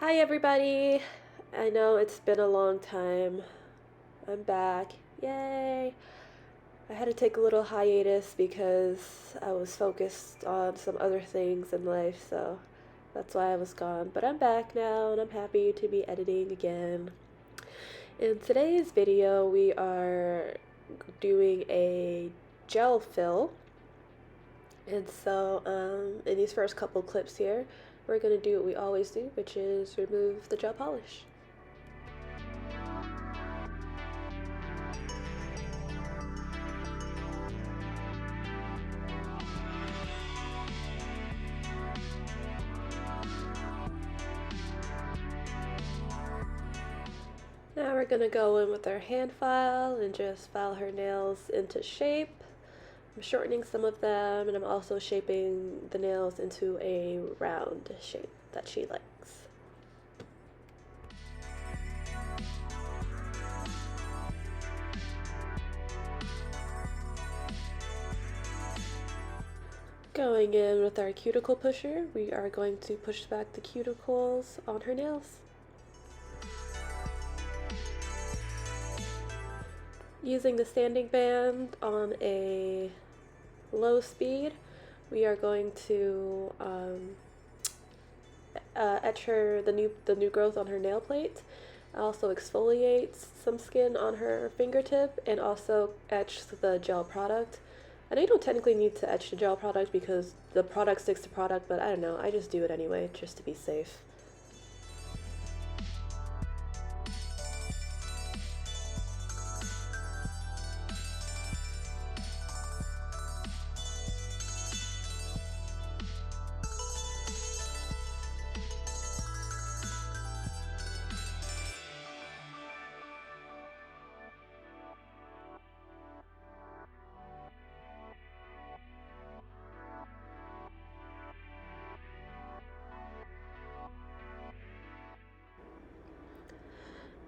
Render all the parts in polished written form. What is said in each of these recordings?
Hi everybody! I know it's been a long time. I'm back. Yay! I had to take a little hiatus because I was focused on some other things in life, so that's why I was gone. But I'm back now and I'm happy to be editing again. In today's video, we are doing a gel fill. And so, in these first couple clips here, we're going to do what we always do, which is remove the gel polish. Now we're going to go in with our hand file and just file her nails into shape. I'm shortening some of them, and I'm also shaping the nails into a round shape that she likes. Going in with our cuticle pusher, we are going to push back the cuticles on her nails. Using the sanding band on a low speed, we are going to etch her the new growth on her nail plate. Also exfoliate some skin on her fingertip and also etch the gel product. I know you don't technically need to etch the gel product because the product sticks to product, but I don't know, I just do it anyway just to be safe.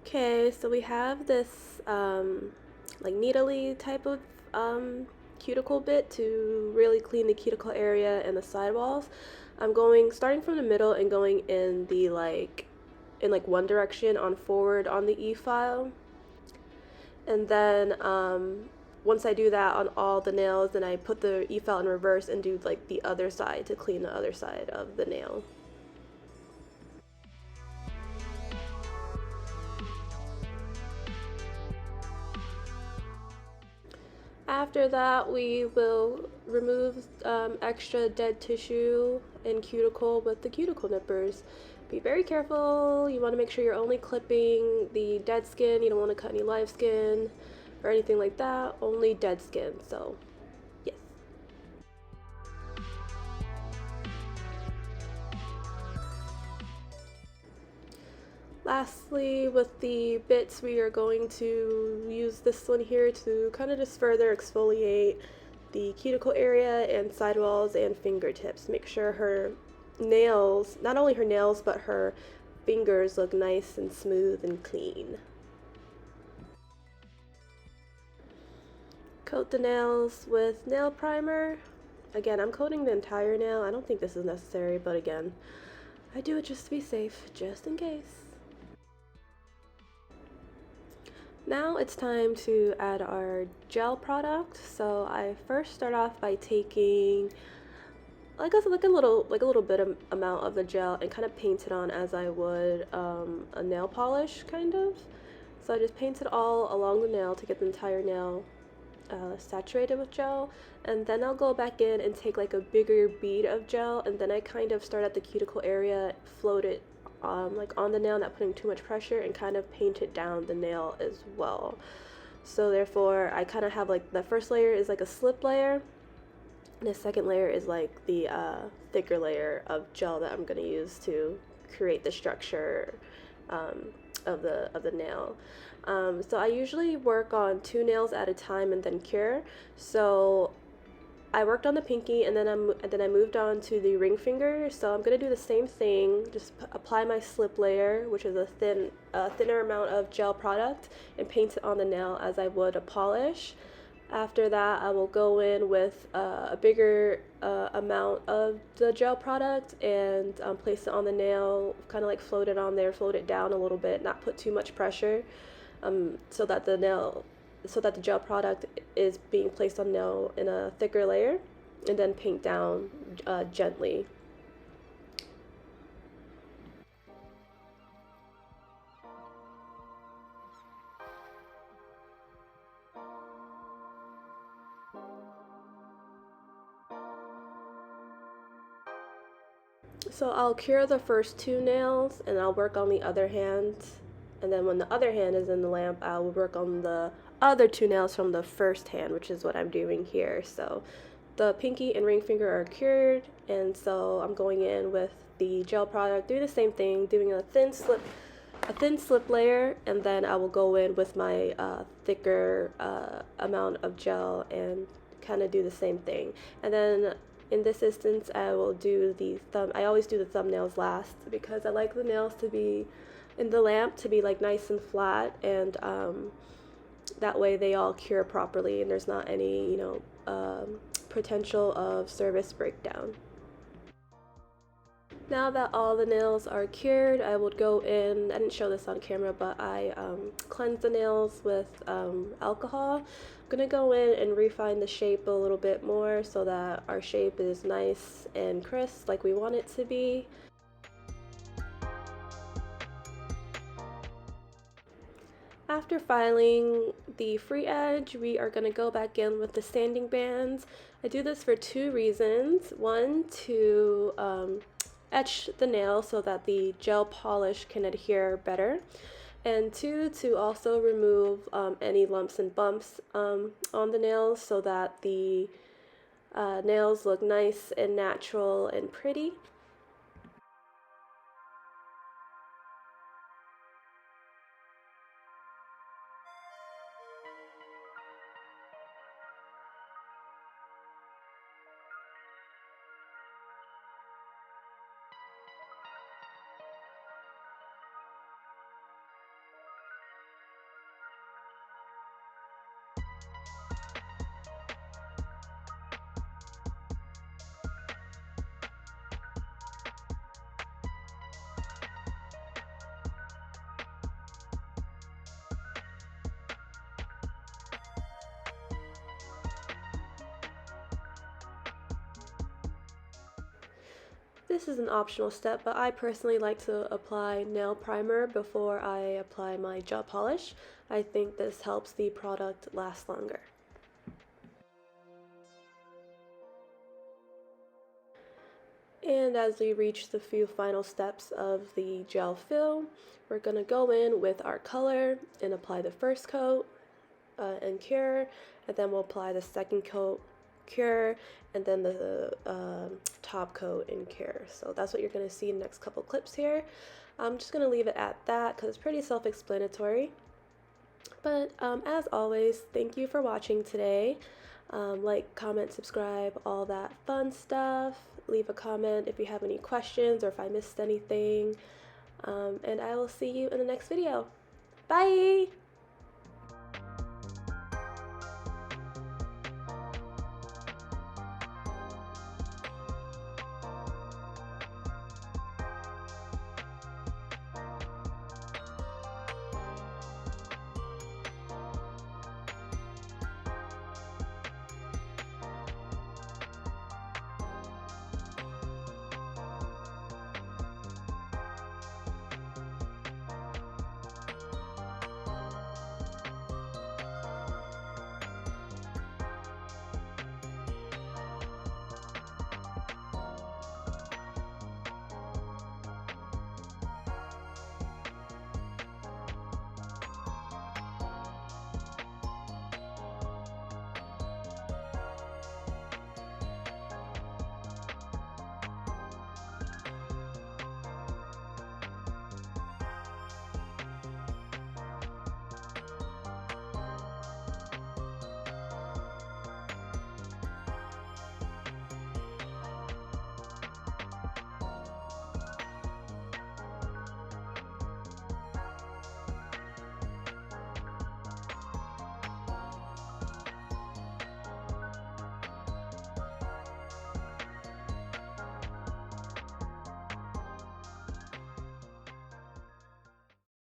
Okay, so we have this like needly type of cuticle bit to really clean the cuticle area and the sidewalls. I'm starting from the middle and going in the in one direction on forward on the E file. And then once I do that on all the nails, then I put the E file in reverse and do like the other side to clean the other side of the nail. After that, we will remove extra dead tissue and cuticle with the cuticle nippers. Be very careful. You want to make sure you're only clipping the dead skin. You don't want to cut any live skin or anything like that. Only dead skin. So, yes. Lastly, with the bits, we are going to use this one here to kind of just further exfoliate the cuticle area and sidewalls and fingertips. Make sure her nails, not only her nails, but her fingers look nice and smooth and clean. Coat the nails with nail primer. Again, I'm coating the entire nail. I don't think this is necessary, but again, I do it just to be safe, just in case. Now it's time to add our gel product. So I first start off by taking like a little bit of amount of the gel and kind of paint it on as I would a nail polish kind of. So I just paint it all along the nail to get the entire nail saturated with gel, and then I'll go back in and take like a bigger bead of gel, and then I kind of start at the cuticle area, float it like on the nail, not putting too much pressure, and kind of paint it down the nail as well. So therefore I kind of have like the first layer is like a slip layer, and the second layer is like the thicker layer of gel that I'm going to use to create the structure of the nail. So I usually work on 2 nails at a time and then cure. So I worked on the pinky, and then I moved on to the ring finger. So I'm gonna do the same thing. Just apply my slip layer, which is a thinner amount of gel product, and paint it on the nail as I would a polish. After that, I will go in with a bigger amount of the gel product and place it on the nail, kind of like float it on there, float it down a little bit, not put too much pressure, so that the gel product is being placed on the nail in a thicker layer, and then paint down gently. So I'll cure the first two nails and I'll work on the other hand. And then when the other hand is in the lamp, I'll work on the other two nails from the first hand, which is what I'm doing here. So the pinky and ring finger are cured, and so I'm going in with the gel product, doing the same thing, doing a thin slip layer, and then I will go in with my thicker amount of gel and kind of do the same thing. And then in this instance, I will do I always do the thumbnails last because I like the nails to be in the lamp to be like nice and flat, and that way they all cure properly and there's not any, potential of service breakdown. Now that all the nails are cured, I would go in, I didn't show this on camera, but I cleanse the nails with alcohol. I'm going to go in and refine the shape a little bit more so that our shape is nice and crisp like we want it to be. After filing the free edge, we are going to go back in with the sanding bands. I do this for two reasons. One, to etch the nail so that the gel polish can adhere better, and two, to also remove any lumps and bumps on the nails so that the nails look nice and natural and pretty. This is an optional step, but I personally like to apply nail primer before I apply my gel polish. I think this helps the product last longer. And as we reach the few final steps of the gel fill, we're going to go in with our color and apply the first coat and cure, and then we'll apply the second coat, cure, and then the top coat and cure. So that's what you're going to see in the next couple clips here. I'm just going to leave it at that because it's pretty self-explanatory. But as always, thank you for watching today. Like, comment, subscribe, all that fun stuff. Leave a comment if you have any questions or if I missed anything. And I will see you in the next video. Bye!